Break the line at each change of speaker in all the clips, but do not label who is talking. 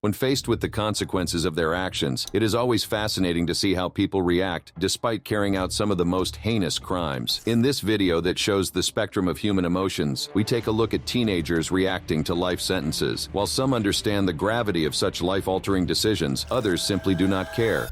When faced with the consequences of their actions, it is always fascinating to see how people react despite carrying out some of the most heinous crimes. In this video that shows the spectrum of human emotions, we take a look at teenagers reacting to life sentences. While some understand the gravity of such life-altering decisions, others simply do not care.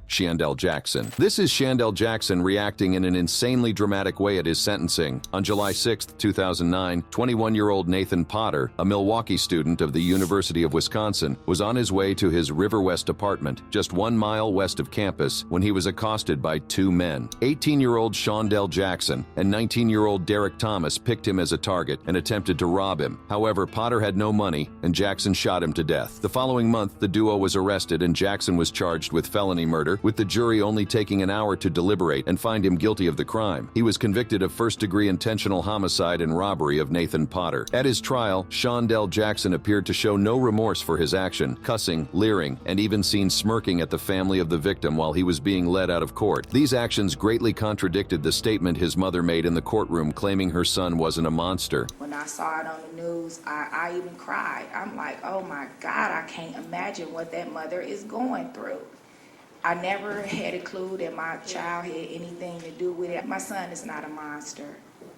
Shondell Jackson. This is Shondell Jackson reacting in an insanely dramatic way at his sentencing. On July 6, 2009, 21-year-old Nathan Potter, a Milwaukee student of the University of Wisconsin, was on his way to his River West apartment, just 1 mile west of campus, when he was accosted by two men. 18-year-old Shondell Jackson and 19-year-old Derek Thomas picked him as a target and attempted to rob him. However, Potter had no money, and Jackson shot him to death. The following month, the duo was arrested and Jackson was charged with felony murder, with the jury only taking an hour to deliberate and find him guilty of the crime. He was convicted of first-degree intentional homicide and robbery of Nathan Potter. At his trial, Shondell Jackson appeared to show no remorse for his action, cussing, leering, and even seen smirking at the family of the victim while he was being led out of court. These actions greatly contradicted the statement his mother made in the courtroom, claiming her son wasn't a monster.
When I saw it on the news, I even cried. I'm like, oh my God, I can't imagine what that mother is going through. I never had a clue that my child had anything to do with it. My son is not a monster.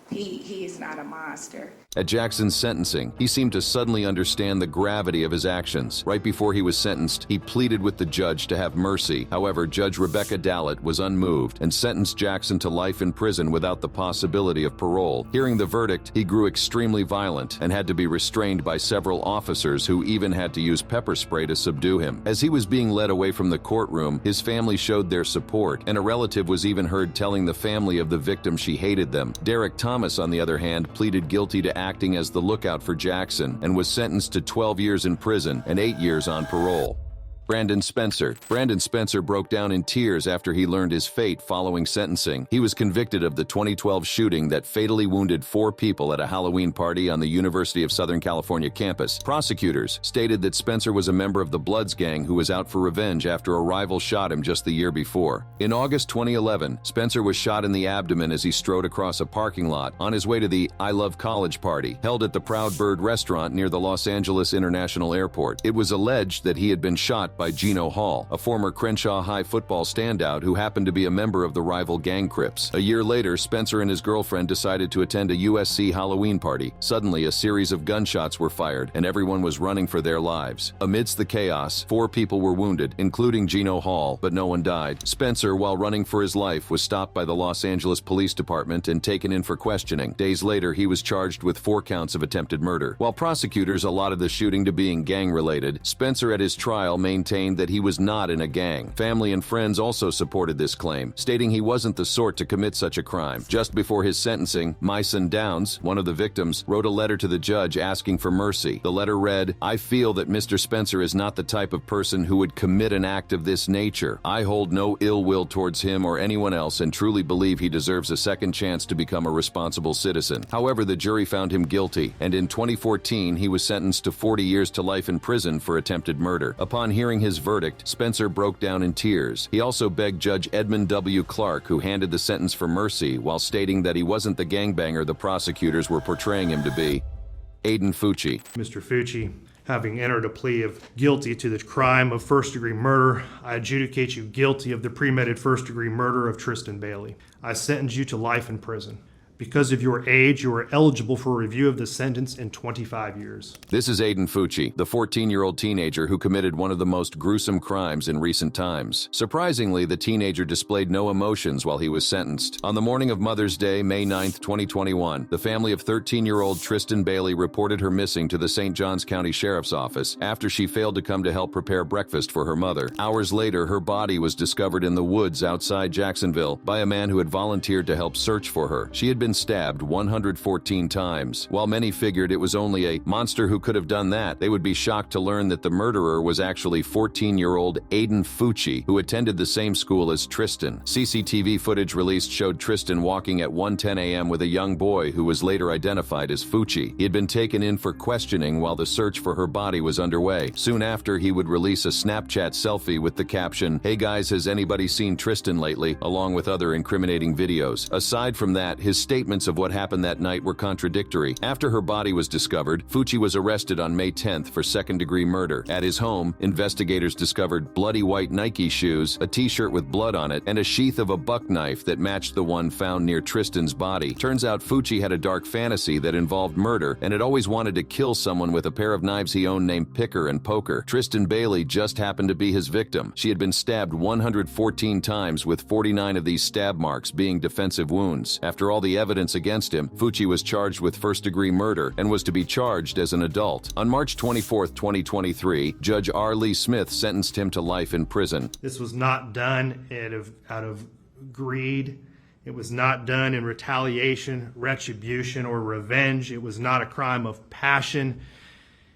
He is not a monster.
At Jackson's sentencing, he seemed to suddenly understand the gravity of his actions. Right before he was sentenced, he pleaded with the judge to have mercy. However, Judge Rebecca Dallett was unmoved and sentenced Jackson to life in prison without the possibility of parole. Hearing the verdict, he grew extremely violent and had to be restrained by several officers who even had to use pepper spray to subdue him. As he was being led away from the courtroom, his family showed their support, and a relative was even heard telling the family of the victim she hated them. Derek Thomas, on the other hand, pleaded guilty to acting as the lookout for Jackson and was sentenced to 12 years in prison and 8 years on parole. Brandon Spencer. Brandon Spencer broke down in tears after he learned his fate following sentencing. He was convicted of the 2012 shooting that fatally wounded 4 people at a Halloween party on the University of Southern California campus. Prosecutors stated that Spencer was a member of the Bloods gang who was out for revenge after a rival shot him just the year before. In August 2011, Spencer was shot in the abdomen as he strode across a parking lot on his way to the I Love College party, held at the Proud Bird restaurant near the Los Angeles International Airport. It was alleged that he had been shot by Gino Hall, a former Crenshaw High football standout who happened to be a member of the rival gang Crips. A year later, Spencer and his girlfriend decided to attend a USC Halloween party. Suddenly, a series of gunshots were fired, and everyone was running for their lives. Amidst the chaos, 4 people were wounded, including Gino Hall, but no one died. Spencer, while running for his life, was stopped by the Los Angeles Police Department and taken in for questioning. Days later, he was charged with 4 counts of attempted murder. While prosecutors allotted the shooting to being gang-related, Spencer at his trial maintained that he was not in a gang. Family and friends also supported this claim, stating he wasn't the sort to commit such a crime. Just before his sentencing, Myson Downs, one of the victims, wrote a letter to the judge asking for mercy. The letter read, "I feel that Mr. Spencer is not the type of person who would commit an act of this nature. I hold no ill will towards him or anyone else and truly believe he deserves a second chance to become a responsible citizen." However, the jury found him guilty, and in 2014 he was sentenced to 40 years to life in prison for attempted murder. Upon hearing his verdict, Spencer broke down in tears. He also begged Judge Edmund W. Clark, who handed the sentence, for mercy, while stating that he wasn't the gangbanger the prosecutors were portraying him to be. Aidan Fucci.
Mr. Fucci, having entered a plea of guilty to the crime of first-degree murder, I adjudicate you guilty of the premeditated first-degree murder of Tristan Bailey. I sentence you to life in prison. Because of your age, you are eligible for review of the sentence in 25 years.
This is Aidan Fucci, the 14-year-old teenager who committed one of the most gruesome crimes in recent times. Surprisingly, the teenager displayed no emotions while he was sentenced. On the morning of Mother's Day, May 9, 2021, the family of 13-year-old Tristan Bailey reported her missing to the St. Johns County Sheriff's Office after she failed to come to help prepare breakfast for her mother. Hours later, her body was discovered in the woods outside Jacksonville by a man who had volunteered to help search for her. She had been stabbed 114 times. While many figured it was only a monster who could have done that, they would be shocked to learn that the murderer was actually 14-year-old Aidan Fucci, who attended the same school as Tristan. CCTV footage released showed Tristan walking at 1:10 a.m. with a young boy who was later identified as Fucci. He had been taken in for questioning while the search for her body was underway. Soon after, he would release a Snapchat selfie with the caption, "Hey guys, has anybody seen Tristan lately?" along with other incriminating videos. Aside from that, his statement statements of what happened that night were contradictory. After her body was discovered, Fucci was arrested on May 10th for second-degree murder. At his home, investigators discovered bloody white Nike shoes, a t-shirt with blood on it, and a sheath of a buck knife that matched the one found near Tristan's body. Turns out Fucci had a dark fantasy that involved murder and had always wanted to kill someone with a pair of knives he owned named Picker and Poker. Tristan Bailey just happened to be his victim. She had been stabbed 114 times, with 49 of these stab marks being defensive wounds. After all the evidence against him, Fucci was charged with first-degree murder and was to be charged as an adult. On March 24, 2023, Judge R. Lee Smith sentenced him to life in prison.
This was not done out of greed. It was not done in retaliation, retribution, or revenge. It was not a crime of passion.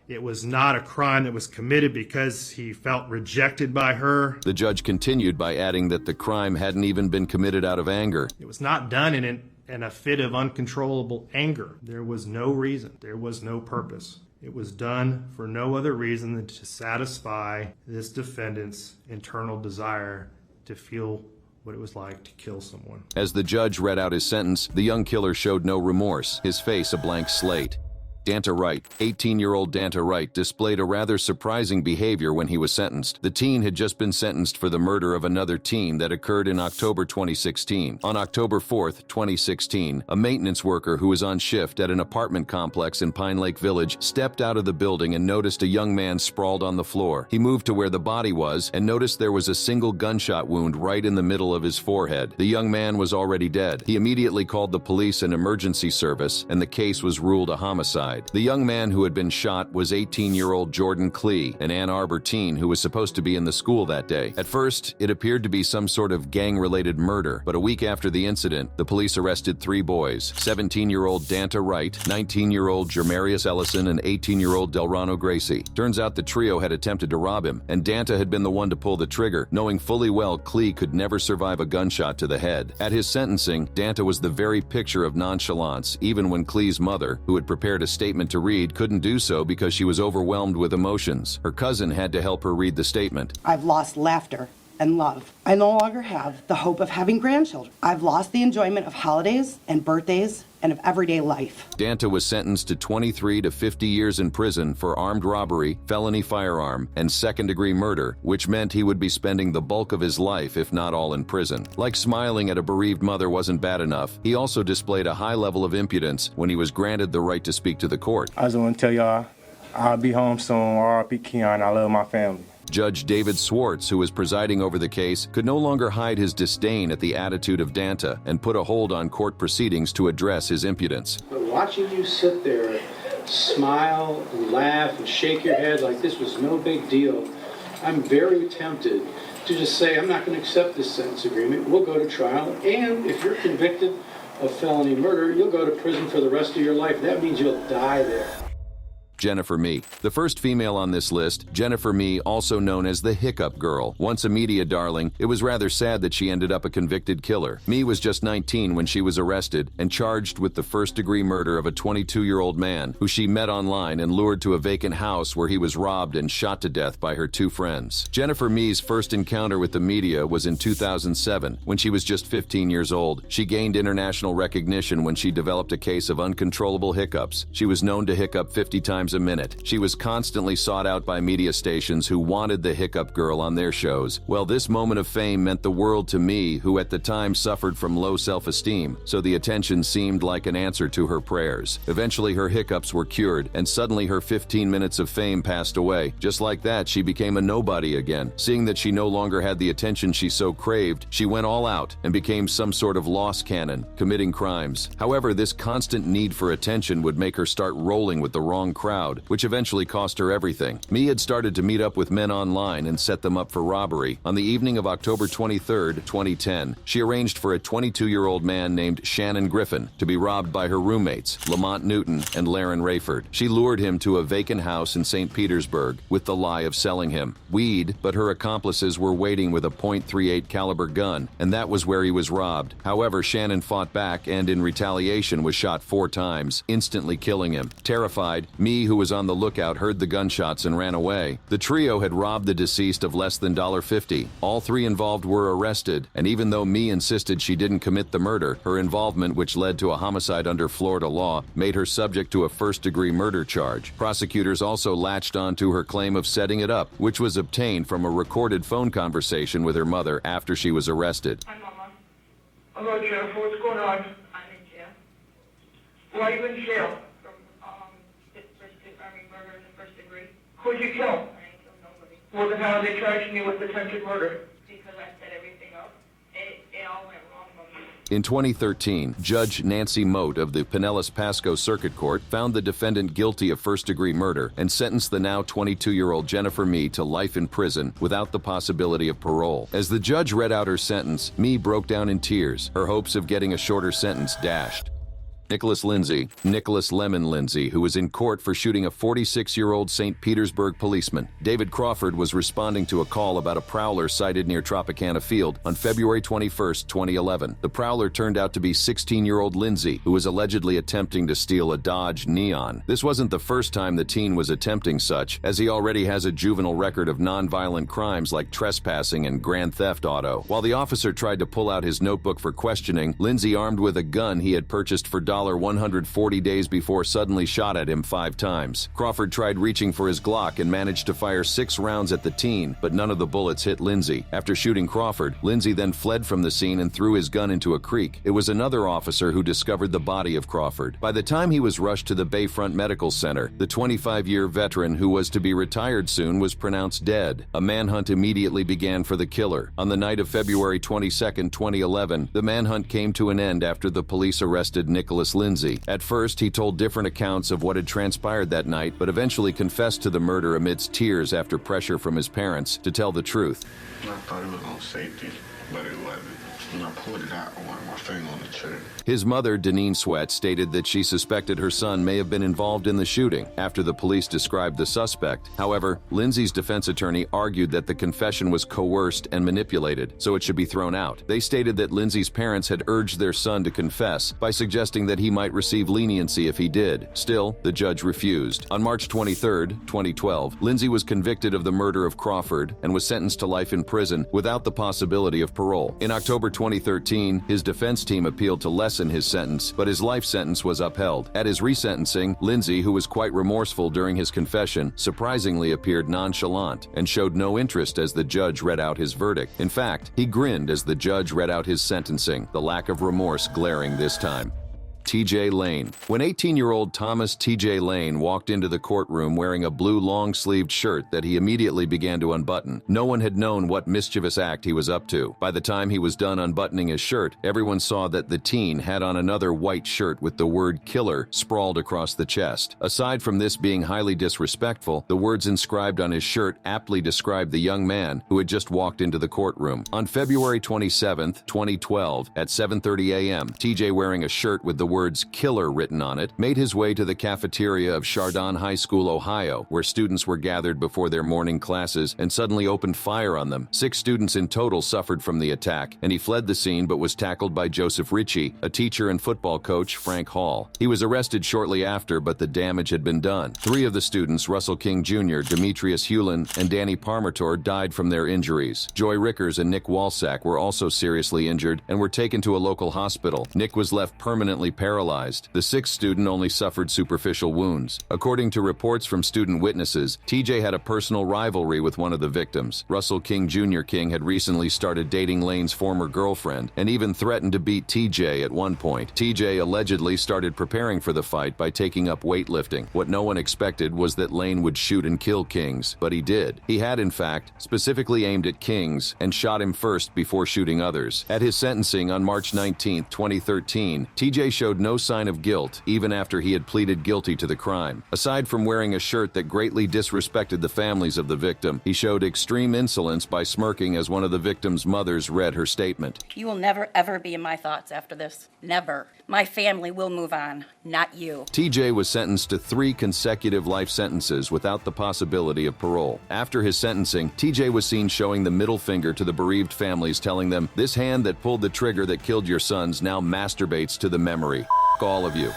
It was not a crime that was committed because he felt rejected by her.
The judge continued by adding that the crime hadn't even been committed out of anger.
It was not done in a fit of uncontrollable anger. There was no reason. There was no purpose. It was done for no other reason than to satisfy this defendant's internal desire to feel what it was like to kill someone.
As the judge read out his sentence, the young killer showed no remorse, his face a blank slate. Danta Wright, 18-year-old Danta Wright, displayed a rather surprising behavior when he was sentenced. The teen had just been sentenced for the murder of another teen that occurred in October 2016. On October 4th, 2016, a maintenance worker who was on shift at an apartment complex in Pine Lake Village stepped out of the building and noticed a young man sprawled on the floor. He moved to where the body was and noticed there was a single gunshot wound right in the middle of his forehead. The young man was already dead. He immediately called the police and emergency service, and the case was ruled a homicide. The young man who had been shot was 18-year-old Jordan Klee, an Ann Arbor teen who was supposed to be in the school that day. At first, it appeared to be some sort of gang-related murder, but a week after the incident, the police arrested 3 boys: 17-year-old Danta Wright, 19-year-old Jermarius Ellison, and 18-year-old Delrano Gracie. Turns out the trio had attempted to rob him, and Danta had been the one to pull the trigger, knowing fully well Klee could never survive a gunshot to the head. At his sentencing, Danta was the very picture of nonchalance, even when Klee's mother, who had prepared a statement to read, couldn't do so because she was overwhelmed with emotions. Her cousin had to help her read the statement.
I've lost laughter and love. I no longer have the hope of having grandchildren. I've lost the enjoyment of holidays and birthdays and of everyday life.
Danta was sentenced to 23 to 50 years in prison for armed robbery, felony firearm, and second-degree murder, which meant he would be spending the bulk of his life, if not all, in prison. Like smiling at a bereaved mother wasn't bad enough, he also displayed a high level of impudence when he was granted the right to speak to the court.
I just want to tell y'all, I'll be home soon. R.I.P. Keon. I love my family.
Judge David Swartz, who was presiding over the case, could no longer hide his disdain at the attitude of Danta and put a hold on court proceedings to address his impudence.
But watching you sit there, smile and laugh and shake your head like this was no big deal, I'm very tempted to just say, I'm not going to accept this sentence agreement. We'll go to trial, and if you're convicted of felony murder, you'll go to prison for the rest of your life. That means you'll die there.
Jennifer Mee. The first female on this list, Jennifer Mee, also known as the Hiccup Girl. Once a media darling, it was rather sad that she ended up a convicted killer. Mee was just 19 when she was arrested and charged with the first-degree murder of a 22-year-old man who she met online and lured to a vacant house where he was robbed and shot to death by her 2 friends. Jennifer Mee's first encounter with the media was in 2007 when she was just 15 years old. She gained international recognition when she developed a case of uncontrollable hiccups. She was known to hiccup 50 times a minute. She was constantly sought out by media stations who wanted the Hiccup Girl on their shows. Well, this moment of fame meant the world to Mee, who at the time suffered from low self-esteem, so the attention seemed like an answer to her prayers. Eventually, her hiccups were cured, and suddenly her 15 minutes of fame passed away. Just like that, she became a nobody again. Seeing that she no longer had the attention she so craved, she went all out and became some sort of lost cannon, committing crimes. However, this constant need for attention would make her start rolling with the wrong crowd, which eventually cost her everything. Mee had started to meet up with men online and set them up for robbery. On the evening of October 23, 2010, she arranged for a 22-year-old man named Shannon Griffin to be robbed by her roommates, Lamont Newton and Laren Rayford. She lured him to a vacant house in St. Petersburg with the lie of selling him weed, but her accomplices were waiting with a .38 caliber gun, and that was where he was robbed. However, Shannon fought back and in retaliation was shot 4 times, instantly killing him. Terrified, Mee, who who was on the lookout, heard the gunshots and ran away. The trio had robbed the deceased of less than $50. All three involved were arrested, and even though Mee insisted she didn't commit the murder, her involvement, which led to a homicide under Florida law, made her subject to a first-degree murder charge. Prosecutors also latched on to her claim of setting it up, which was obtained from a recorded phone conversation with her mother after she was arrested.
Hi, Mama. Hello, Jennifer. What's going on?
I'm in jail.
Why are you in jail?
From murder in the first degree.
Who'd you kill?
I ain't killed nobody.
Well, then how are they charging you with attempted murder?
Because I set everything up. It all went wrong on me.
In 2013, Judge Nancy Moat of the Pinellas Pasco Circuit Court found the defendant guilty of first-degree murder and sentenced the now 22-year-old Jennifer Mee to life in prison without the possibility of parole. As the judge read out her sentence, Mee broke down in tears, her hopes of getting a shorter sentence dashed. Nicholas Lemon Lindsey, who was in court for shooting a 46-year-old St. Petersburg policeman. David Crawford was responding to a call about a prowler sighted near Tropicana Field on February 21, 2011. The prowler turned out to be 16-year-old Lindsey, who was allegedly attempting to steal a Dodge Neon. This wasn't the first time the teen was attempting such, as he already has a juvenile record of nonviolent crimes like trespassing and grand theft auto. While the officer tried to pull out his notebook for questioning, Lindsey, armed with a gun he had purchased for $140 days before, suddenly shot at him 5 times. Crawford tried reaching for his Glock and managed to fire 6 rounds at the teen, but none of the bullets hit Lindsey. After shooting Crawford, Lindsey then fled from the scene and threw his gun into a creek. It was another officer who discovered the body of Crawford. By the time he was rushed to the Bayfront Medical Center, the 25-year veteran, who was to be retired soon, was pronounced dead. A manhunt immediately began for the killer. On the night of February 22, 2011, the manhunt came to an end after the police arrested Nicholas Lindsey. At first, he told different accounts of what had transpired that night, but eventually confessed to the murder amidst tears after pressure from his parents to tell the truth.
I thought it was on safety, but it wasn't. When I pulled it out, I wanted my finger on the trigger.
His mother, Deneen Sweat, stated that she suspected her son may have been involved in the shooting after the police described the suspect. However, Lindsey's defense attorney argued that the confession was coerced and manipulated, so it should be thrown out. They stated that Lindsey's parents had urged their son to confess by suggesting that he might receive leniency if he did. Still, the judge refused. On March 23, 2012, Lindsey was convicted of the murder of Crawford and was sentenced to life in prison without the possibility of parole. In October 2013, his defense team appealed to lessen his sentence, but his life sentence was upheld. At his resentencing, Lindsey, who was quite remorseful during his confession, surprisingly appeared nonchalant and showed no interest as the judge read out his verdict. In fact, he grinned as the judge read out his sentencing, the lack of remorse glaring this time. T.J. Lane. When 18-year-old Thomas T.J. Lane walked into the courtroom wearing a blue long-sleeved shirt that he immediately began to unbutton, no one had known what mischievous act he was up to. By the time he was done unbuttoning his shirt, everyone saw that the teen had on another white shirt with the word killer sprawled across the chest. Aside from this being highly disrespectful, the words inscribed on his shirt aptly described the young man who had just walked into the courtroom. On February 27, 2012, at 7:30 a.m., T.J., wearing a shirt with the words killer written on it, made his way to the cafeteria of Chardon High School, Ohio, where students were gathered before their morning classes and suddenly opened fire on them. 6 students in total suffered from the attack, and he fled the scene but was tackled by Joseph Ritchie, a teacher and football coach, Frank Hall. He was arrested shortly after, but the damage had been done. 3 of the students, Russell King Jr., Demetrius Hewlin, and Danny Parmator, died from their injuries. Joy Rickers and Nick Walsack were also seriously injured and were taken to a local hospital. Nick was left permanently paralyzed. The 6th student only suffered superficial wounds. According to reports from student witnesses, TJ had a personal rivalry with one of the victims. Russell King Jr. King had recently started dating Lane's former girlfriend and even threatened to beat TJ at one point. TJ allegedly started preparing for the fight by taking up weightlifting. What no one expected was that Lane would shoot and kill Kings, but he did. He had, in fact, specifically aimed at Kings and shot him first before shooting others. At his sentencing on March 19, 2013, TJ showed no sign of guilt, even after he had pleaded guilty to the crime. Aside from wearing a shirt that greatly disrespected the families of the victim, he showed extreme insolence by smirking as one of the victim's mothers read her statement.
You will never, ever be in my thoughts after this. Never. My family will move on, not you.
TJ was sentenced to 3 consecutive life sentences without the possibility of parole. After his sentencing, TJ was seen showing the middle finger to the bereaved families, telling them, "This hand that pulled the trigger that killed your sons now masturbates to the memory. All of you."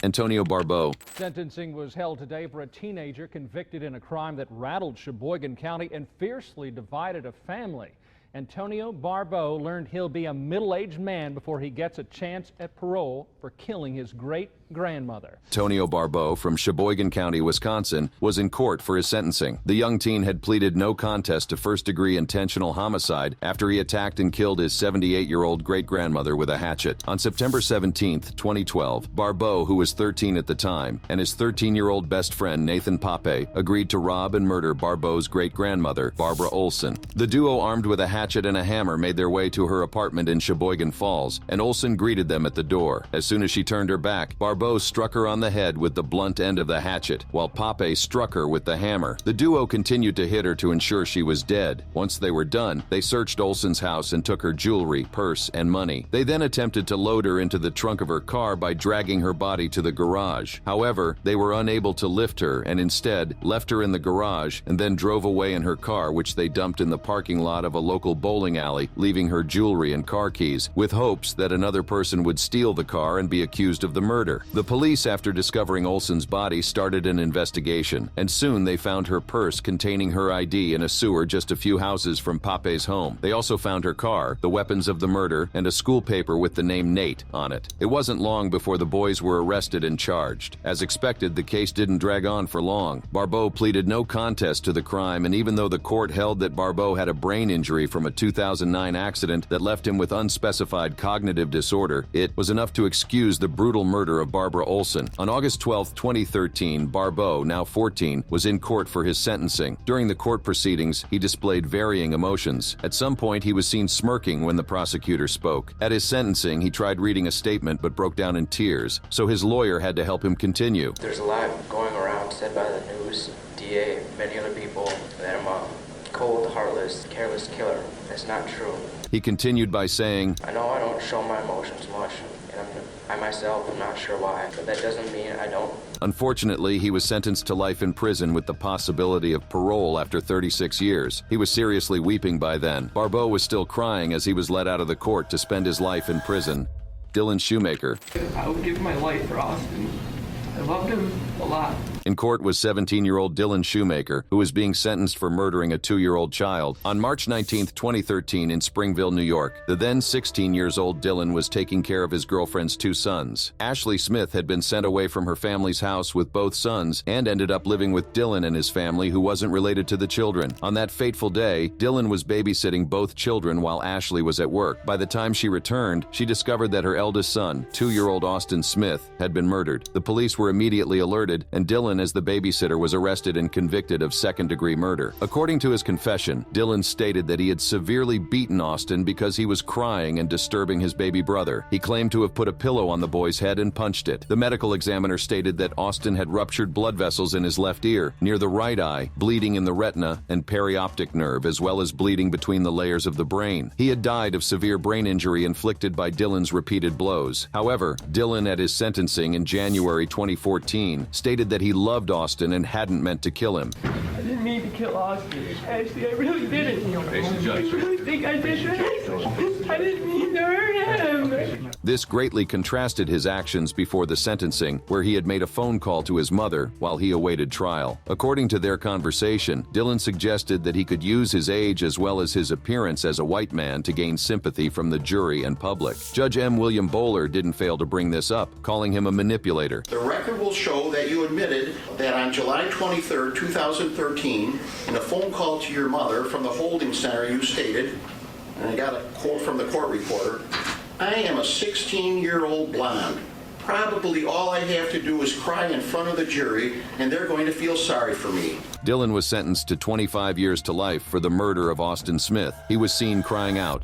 Antonio Barbeau.
Sentencing was held today for a teenager convicted in a crime that rattled Sheboygan County and fiercely divided a family. Antonio Barbeau learned he'll be a middle-aged man before he gets a chance at parole for killing his great-grandmother.
Antonio Barbeau from Sheboygan County, Wisconsin, was in court for his sentencing. The young teen had pleaded no contest to first-degree intentional homicide after he attacked and killed his 78-year-old great-grandmother with a hatchet. On September 17, 2012, Barbeau, who was 13 at the time, and his 13-year-old best friend Nathan Pape agreed to rob and murder Barbeau's great-grandmother, Barbara Olson. The duo, armed with a hatchet and a hammer, made their way to her apartment in Sheboygan Falls, and Olson greeted them at the door. As soon as she turned her back, Barbeau struck her on the head with the blunt end of the hatchet, while Pape struck her with the hammer. The duo continued to hit her to ensure she was dead. Once they were done, they searched Olson's house and took her jewelry, purse, and money. They then attempted to load her into the trunk of her car by dragging her body to the garage. However, they were unable to lift her and instead left her in the garage and then drove away in her car, which they dumped in the parking lot of a local bowling alley, leaving her jewelry and car keys, with hopes that another person would steal the car and be accused of the murder. The police, after discovering Olson's body, started an investigation, and soon they found her purse containing her ID in a sewer just a few houses from Pape's home. They also found her car, the weapons of the murder, and a school paper with the name Nate on it. It wasn't long before the boys were arrested and charged. As expected, the case didn't drag on for long. Barbeau pleaded no contest to the crime, and even though the court held that Barbeau had a brain injury from a 2009 accident that left him with unspecified cognitive disorder, it was enough to excuse the brutal murder of Barbara Olson. On August 12, 2013, Barbeau, now 14, was in court for his sentencing. During the court proceedings, he displayed varying emotions. At some point, he was seen smirking when the prosecutor spoke. At his sentencing, he tried reading a statement but broke down in tears, so his lawyer had to help him continue.
There's a lot going around said by the news, DA, many other people, that I'm a cold, heartless, careless killer. That's not true.
He continued by saying,
I know I don't show my emotions much, and I myself am not sure why, but that doesn't mean I don't.
Unfortunately, he was sentenced to life in prison with the possibility of parole after 36 years. He was seriously weeping by then. Barbeau was still crying as he was let out of the court to spend his life in prison. Dylan Shoemaker.
I would give my life for Austin. I loved him a lot.
In court was 17-year-old Dylan Shoemaker, who was being sentenced for murdering a 2-year-old child. On March 19, 2013, in Springville, New York, the then 16-years-old Dylan was taking care of his girlfriend's 2 sons. Ashley Smith had been sent away from her family's house with both sons and ended up living with Dylan and his family, who wasn't related to the children. On that fateful day, Dylan was babysitting both children while Ashley was at work. By the time she returned, she discovered that her eldest son, 2-year-old Austin Smith, had been murdered. The police were immediately alerted, and Dylan, as the babysitter, was arrested and convicted of second-degree murder. According to his confession, Dylan stated that he had severely beaten Austin because he was crying and disturbing his baby brother. He claimed to have put a pillow on the boy's head and punched it. The medical examiner stated that Austin had ruptured blood vessels in his left ear, near the right eye, bleeding in the retina and perioptic nerve, as well as bleeding between the layers of the brain. He had died of severe brain injury inflicted by Dylan's repeated blows. However, Dylan, at his sentencing in January 2014, stated that he loved Austin and hadn't meant to kill him.
I didn't mean to kill Austin. Actually, I really didn't. I really think I did that. I didn't mean to hurt him.
This greatly contrasted his actions before the sentencing, where he had made a phone call to his mother while he awaited trial. According to their conversation, Dylan suggested that he could use his age as well as his appearance as a white man to gain sympathy from the jury and public. Judge M. William Bowler didn't fail to bring this up, calling him a manipulator.
The record will show that you admitted that on July 23, 2013, in a phone call to your mother from the holding center, you stated, and I got a quote from the court reporter, I am a 16-year-old blonde. Probably all I have to do is cry in front of the jury, and they're going to feel sorry for me.
Dylan was sentenced to 25 years to life for the murder of Austin Smith. He was seen crying out.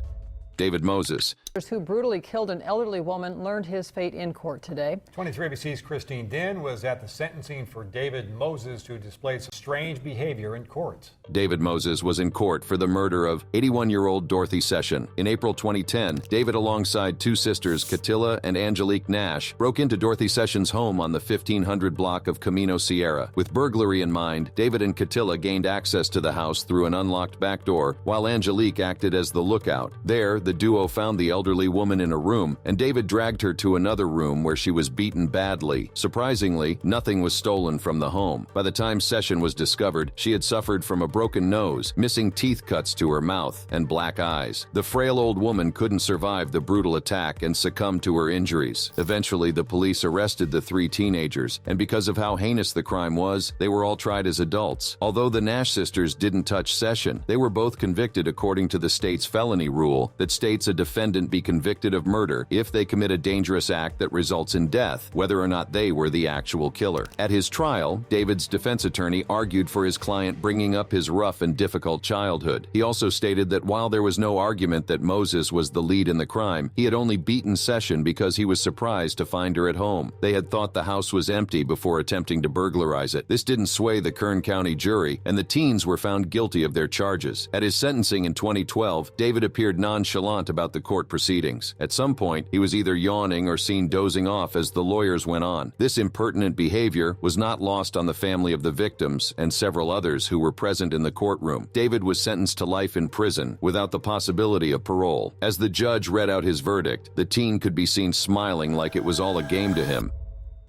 David Moses.
Who brutally killed an elderly woman learned his fate in court today.
23 ABC's Christine Din was at the sentencing for David Moses, who displayed some strange behavior in court.
David Moses was in court for the murder of 81-year-old Dorothy Session. In April 2010, David, alongside 2 sisters, Catilla and Angelique Nash, broke into Dorothy Sessions' home on the 1500 block of Camino Sierra. With burglary in mind, David and Catilla gained access to the house through an unlocked back door, while Angelique acted as the lookout. There, the duo found the elderly woman in a room, and David dragged her to another room where she was beaten badly. Surprisingly, nothing was stolen from the home. By the time session was discovered, she had suffered from a broken nose, missing teeth cuts to her mouth, and black eyes. The frail old woman couldn't survive the brutal attack and succumbed to her injuries. Eventually, the police arrested the 3 teenagers, and because of how heinous the crime was, they were all tried as adults. Although the Nash sisters didn't touch Session, they were both convicted according to the state's felony rule that states a defendant be convicted of murder if they commit a dangerous act that results in death, whether or not they were the actual killer. At his trial, David's defense attorney argued for his client bringing up his rough and difficult childhood. He also stated that while there was no argument that Moses was the lead in the crime, he had only beaten Session because he was surprised to find her at home. They had thought the house was empty before attempting to burglarize it. This didn't sway the Kern County jury, and the teens were found guilty of their charges. At his sentencing in 2012, David appeared nonchalant about the court proceedings. At some point, he was either yawning or seen dozing off as the lawyers went on. This impertinent behavior was not lost on the family of the victims and several others who were present in the courtroom. David was sentenced to life in prison without the possibility of parole. As the judge read out his verdict, the teen could be seen smiling like it was all a game to him.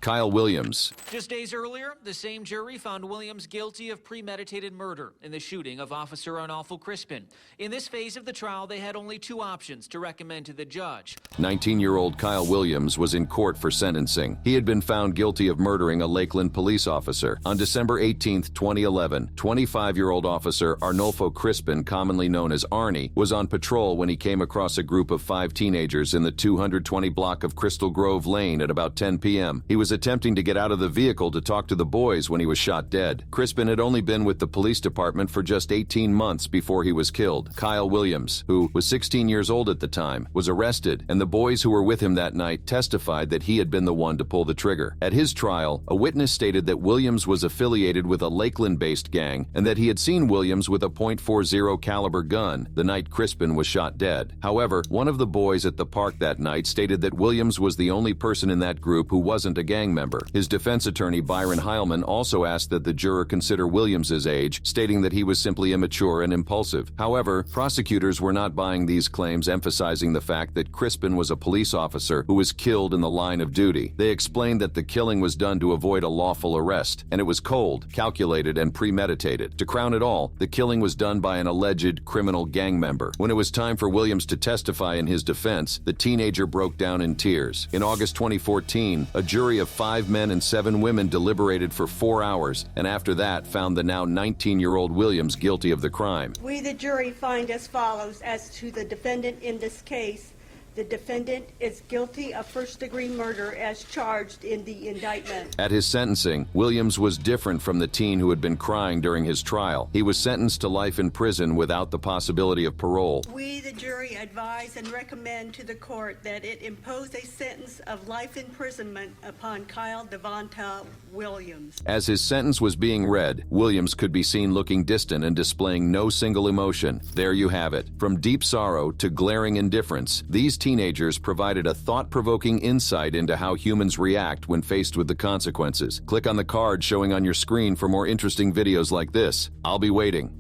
Kyle Williams.
Just days earlier, the same jury found Williams guilty of premeditated murder in the shooting of Officer Arnolfo Crispin. In this phase of the trial, they had only 2 options to recommend to the judge.
19-year-old Kyle Williams was in court for sentencing. He had been found guilty of murdering a Lakeland police officer. On December 18, 2011, 25-year-old officer Arnolfo Crispin, commonly known as Arnie, was on patrol when he came across a group of 5 teenagers in the 220 block of Crystal Grove Lane at about 10 p.m. He was attempting to get out of the vehicle to talk to the boys when he was shot dead. Crispin had only been with the police department for just 18 months before he was killed. Kyle Williams, who was 16 years old at the time, was arrested, and the boys who were with him that night testified that he had been the one to pull the trigger. At his trial, a witness stated that Williams was affiliated with a Lakeland-based gang and that he had seen Williams with a .40 caliber gun the night Crispin was shot dead. However, one of the boys at the park that night stated that Williams was the only person in that group who wasn't a gang member. His defense attorney, Byron Heilman, also asked that the juror consider Williams's age, stating that he was simply immature and impulsive. However, prosecutors were not buying these claims, emphasizing the fact that Crispin was a police officer who was killed in the line of duty. They explained that the killing was done to avoid a lawful arrest, and it was cold, calculated, and premeditated. To crown it all, the killing was done by an alleged criminal gang member. When it was time for Williams to testify in his defense, the teenager broke down in tears. In August 2014, a jury of 5 men and 7 women deliberated for 4 hours, and after that found the now 19-year-old Williams guilty of the crime.
We, the jury, find as follows as to the defendant in this case. The defendant is guilty of first-degree murder as charged in the indictment.
At his sentencing, Williams was different from the teen who had been crying during his trial. He was sentenced to life in prison without the possibility of parole.
We, the jury, advise and recommend to the court that it impose a sentence of life imprisonment upon Kyle Devonta Williams.
As his sentence was being read, Williams could be seen looking distant and displaying no single emotion. There you have it. From deep sorrow to glaring indifference, these teenagers provided a thought-provoking insight into how humans react when faced with the consequences. Click on the card showing on your screen for more interesting videos like this. I'll be waiting.